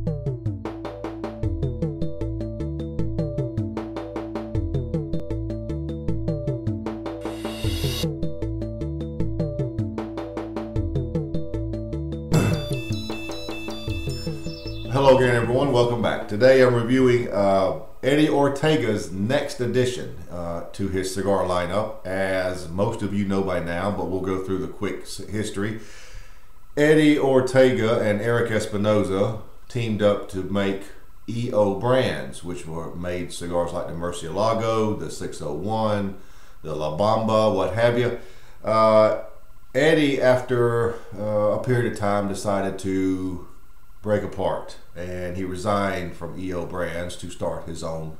Hello again, everyone. Welcome back. Today I'm reviewing Eddie Ortega's next addition to his cigar lineup. As most of you know by now, but we'll go through the quick history. Eddie Ortega and Eric Espinosa teamed up to make EO brands, which made cigars like the Murcielago, the 601, the La Bamba, what have you. Eddie, after a period of time, decided to break apart, and he resigned from EO Brands to start his own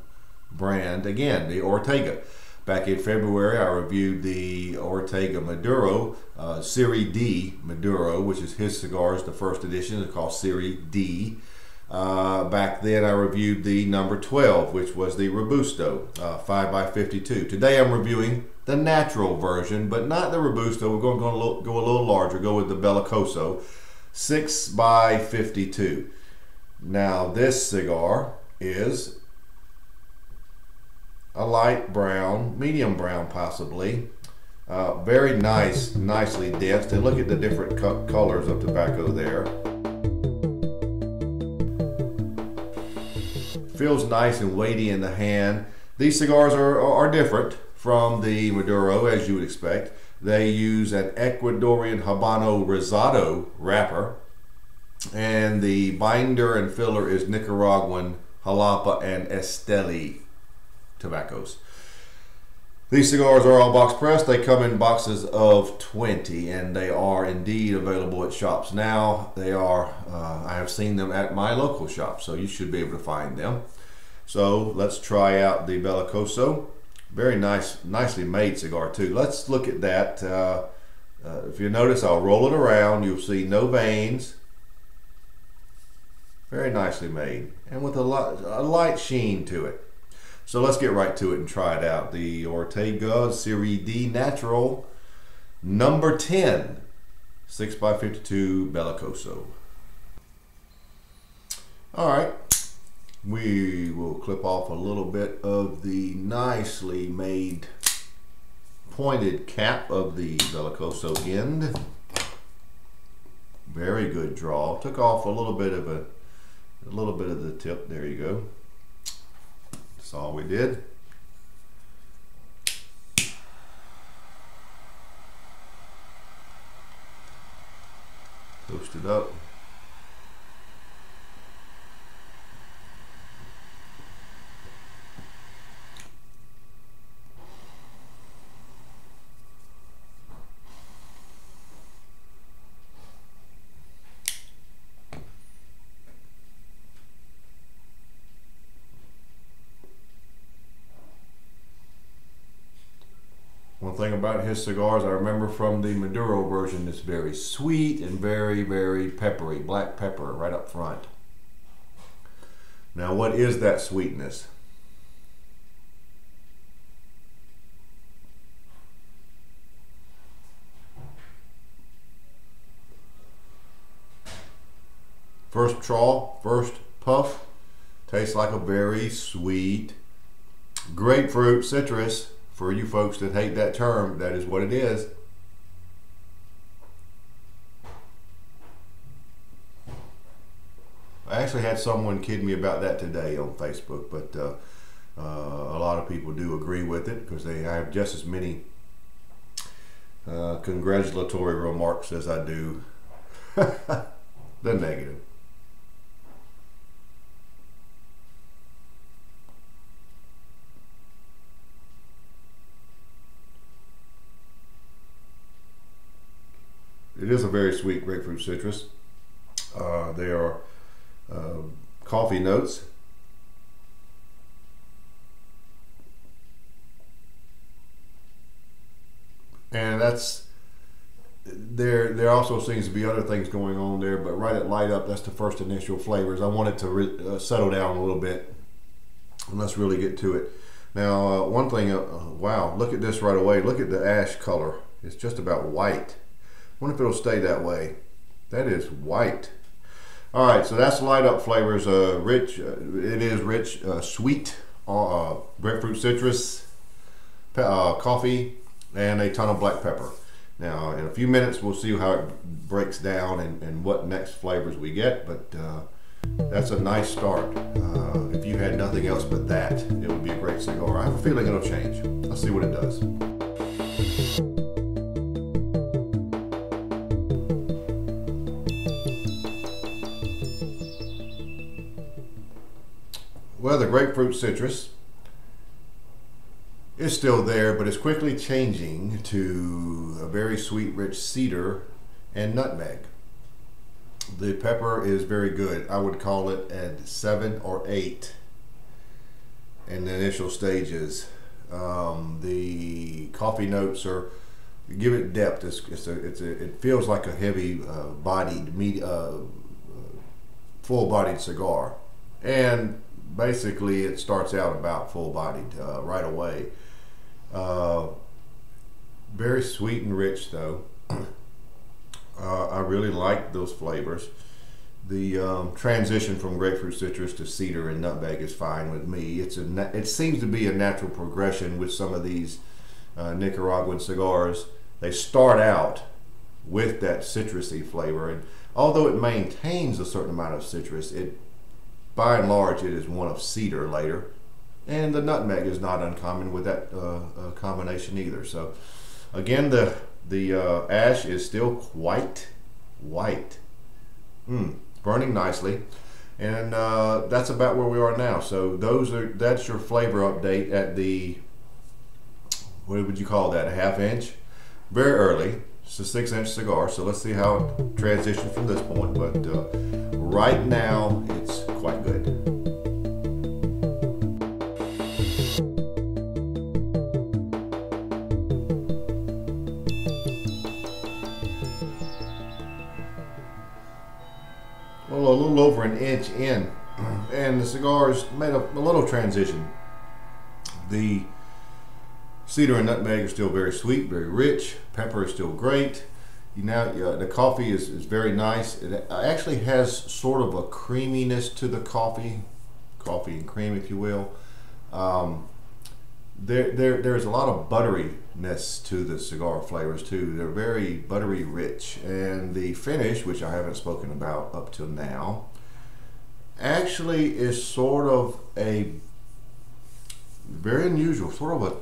brand again, the Ortega. Back in February, I reviewed the Ortega Maduro, Serie D Maduro, which is his cigars, the first edition. It's called Serie D. Back then, I reviewed the number 12, which was the Robusto, 5x52. Today, I'm reviewing the natural version, but not the Robusto. We're going to go a little larger, go with the Belicoso, 6x52. Now this cigar is a light brown, medium brown possibly. Very nice, nicely dense. And look at the different colors of tobacco there. Feels nice and weighty in the hand. These cigars are different from the Maduro, as you would expect. They use an Ecuadorian Habano Rosado wrapper, and the binder and filler is Nicaraguan Jalapa and Esteli tobaccos. These cigars are all box pressed. They come in boxes of 20, and they are indeed available at shops now. They are, I have seen them at my local shop, so you should be able to find them. So let's try out the Belicoso. Very nice, nicely made cigar too. Let's look at that. If you notice, I'll roll it around. You'll see no veins. Very nicely made, and with a light sheen to it. So let's get right to it and try it out. The Ortega Serie D Natural, number 10, 6x52 Belicoso. All right. We will clip off a little bit of the nicely made pointed cap of the Belicoso end. Very good draw. Took off a little bit of the tip. There you go. That's all we did. Toast it up. One thing about his cigars I remember from the Maduro version, it's very sweet and very, very peppery, black pepper right up front. Now what is that sweetness? First draw, first puff, tastes like a very sweet grapefruit citrus. For you folks that hate that term, that is what it is. I actually had someone kid me about that today on Facebook, but a lot of people do agree with it because they have just as many congratulatory remarks as I do the negative. It is a very sweet grapefruit citrus. There are coffee notes. And there also seems to be other things going on there, but right at light up, that's the first initial flavors. I want it to settle down a little bit, and let's really get to it. Now, one thing, wow, look at this right away. Look at the ash color. It's just about white. I wonder if it'll stay that way. That is white. All right, so that's light up flavors. Rich, it is rich, sweet, grapefruit citrus, coffee, and a ton of black pepper. Now, in a few minutes, we'll see how it breaks down and what next flavors we get, but that's a nice start. If you had nothing else but that, it would be a great cigar. I have a feeling it'll change. Let's see what it does. Well, the grapefruit citrus is still there, but it's quickly changing to a very sweet, rich cedar and nutmeg. The pepper is very good. I would call it at 7 or 8 in the initial stages. The coffee notes are, give it depth. It feels like a heavy bodied, full-bodied cigar. And basically it starts out about full-bodied right away. Very sweet and rich though. I really like those flavors. The transition from grapefruit citrus to cedar and nutmeg is fine with me. It seems to be a natural progression with some of these Nicaraguan cigars. They start out with that citrusy flavor, and although it maintains a certain amount of citrus, by and large it is one of cedar later, and the nutmeg is not uncommon with that combination either. So again, the ash is still quite white, burning nicely, and that's about where we are now. So that's your flavor update at the, what would you call that, a ½ inch? Very early. It's a 6-inch cigar, so let's see how it transitions from this point, but right now it's quite good. Well, a little over an inch in, and the cigar's made a little transition. The cedar and nutmeg are still very sweet, very rich. Pepper is still great. The coffee is very nice. It actually has sort of a creaminess to the coffee and cream, if you will. There's a lot of butteriness to the cigar flavors too. They're very buttery rich, and the finish, which I haven't spoken about up till now, actually is sort of a very unusual, sort of a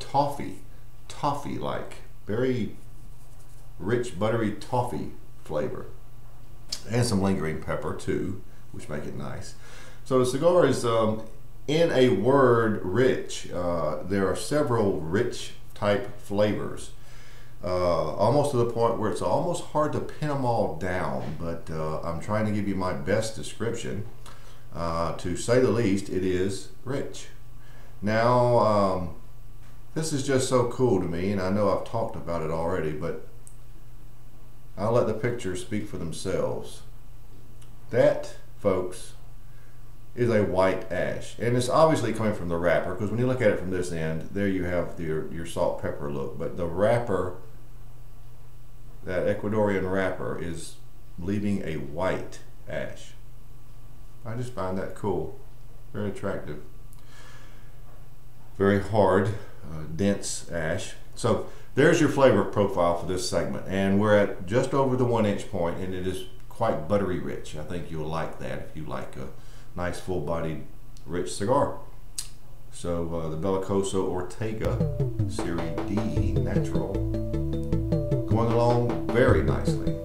toffee-like, very rich, buttery toffee flavor, and some lingering pepper too, which make it nice. So the cigar is, in a word, rich. There are several rich type flavors, almost to the point where it's almost hard to pin them all down, but I'm trying to give you my best description. To say the least, it is rich. Now, this is just so cool to me, and I know I've talked about it already, but I'll let the pictures speak for themselves. That, folks, is a white ash, and it's obviously coming from the wrapper, because when you look at it from this end, there you have your salt pepper look, but the wrapper, that Ecuadorian wrapper, is leaving a white ash. I just find that cool, very attractive, very hard, dense ash. So there's your flavor profile for this segment, and we're at just over the 1-inch point, and it is quite buttery rich. I think you'll like that if you like a nice full-bodied rich cigar. So the Belicoso Ortega Serie D Natural, going along very nicely.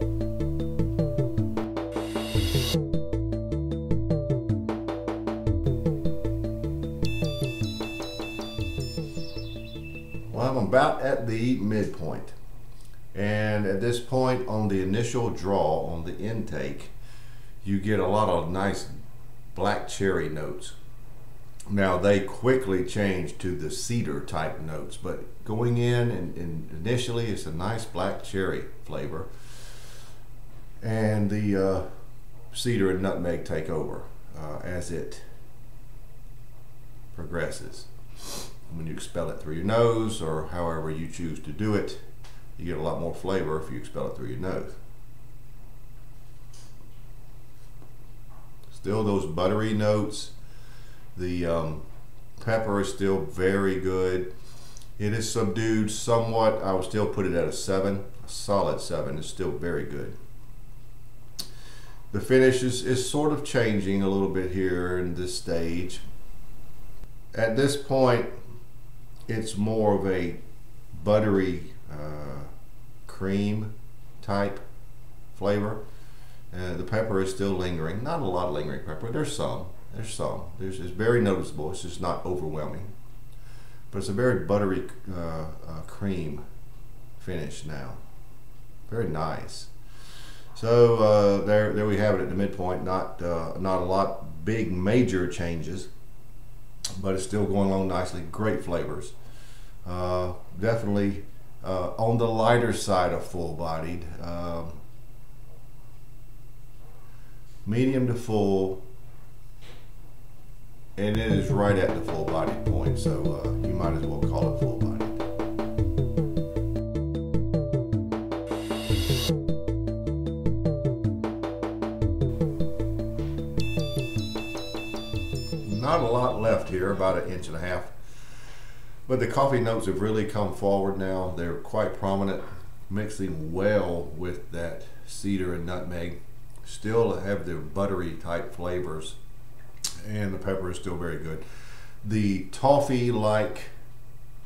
Well, I'm about at the midpoint, and at this point on the initial draw on the intake, you get a lot of nice black cherry notes. Now they quickly change to the cedar type notes, but going in and initially it's a nice black cherry flavor, and the cedar and nutmeg take over as it progresses. When you expel it through your nose, or however you choose to do it, you get a lot more flavor if you expel it through your nose. Still those buttery notes. The pepper is still very good. It is subdued somewhat. I would still put it at a 7, a solid 7. It's still very good. The finish is sort of changing a little bit here in this stage. At this point, it's more of a buttery cream type flavor. The pepper is still lingering. Not a lot of lingering pepper. There's some. It's very noticeable. It's just not overwhelming. But it's a very buttery cream finish now. Very nice. So there we have it at the midpoint. Not a lot big major changes, but it's still going along nicely. Great flavors. Definitely on the lighter side of full-bodied. Medium to full. And it is right at the full-bodied point, so you might as well call it full-bodied. Not a lot left here, about 1.5 inches. But the coffee notes have really come forward now. They're quite prominent, mixing well with that cedar and nutmeg. Still have their buttery type flavors. And the pepper is still very good. The toffee-like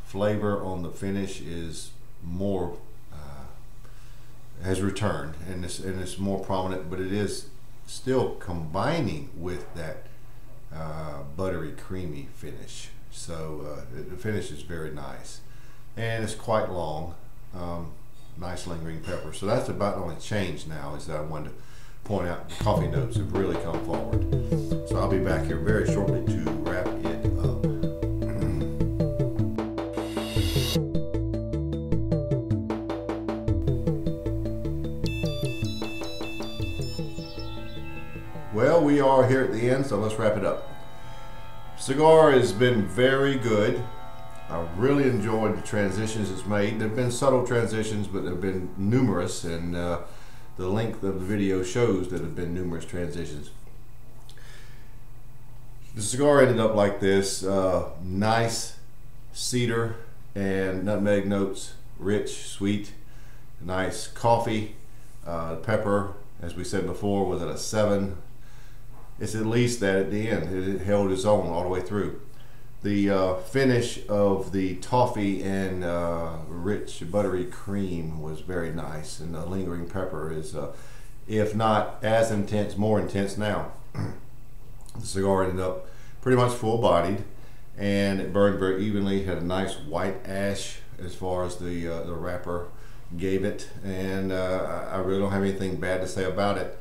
flavor on the finish is more has returned, and it's more prominent, but it is still combining with that buttery, creamy finish. So the finish is very nice, and it's quite long. Nice lingering pepper. So that's about the only change now, is that I wanted to point out the coffee notes have really come forward. So I'll be back here very shortly to wrap it up. Well, we are here at the end, so let's wrap it up. Cigar has been very good. I really enjoyed the transitions it's made. There have been subtle transitions, but there have been numerous, and the length of the video shows that there have been numerous transitions. The cigar ended up like this. Nice cedar and nutmeg notes, rich, sweet, nice coffee. Pepper, as we said before, was at a 7. It's at least that at the end. It held its own all the way through. The finish of the toffee and rich buttery cream was very nice, and the lingering pepper is, if not as intense, more intense now. The cigar ended up pretty much full-bodied, and it burned very evenly. Had a nice white ash as far as the wrapper gave it, and I really don't have anything bad to say about it.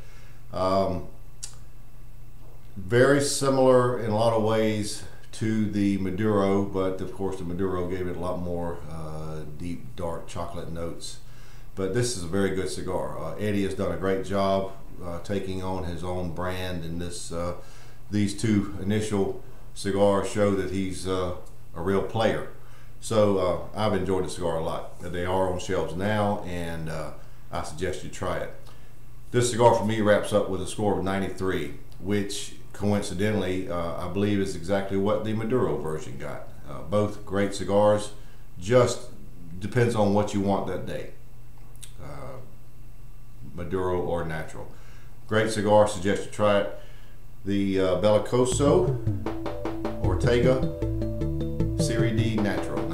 Very similar in a lot of ways to the Maduro, but of course the Maduro gave it a lot more deep, dark chocolate notes. But this is a very good cigar. Eddie has done a great job taking on his own brand, and these two initial cigars show that he's a real player. So I've enjoyed the cigar a lot. They are on shelves now, and I suggest you try it. This cigar for me wraps up with a score of 93, which coincidentally I believe is exactly what the Maduro version got. Both great cigars, just depends on what you want that day, Maduro or natural. Great cigar, suggest you try it. The Belicoso Ortega Serie D Natural.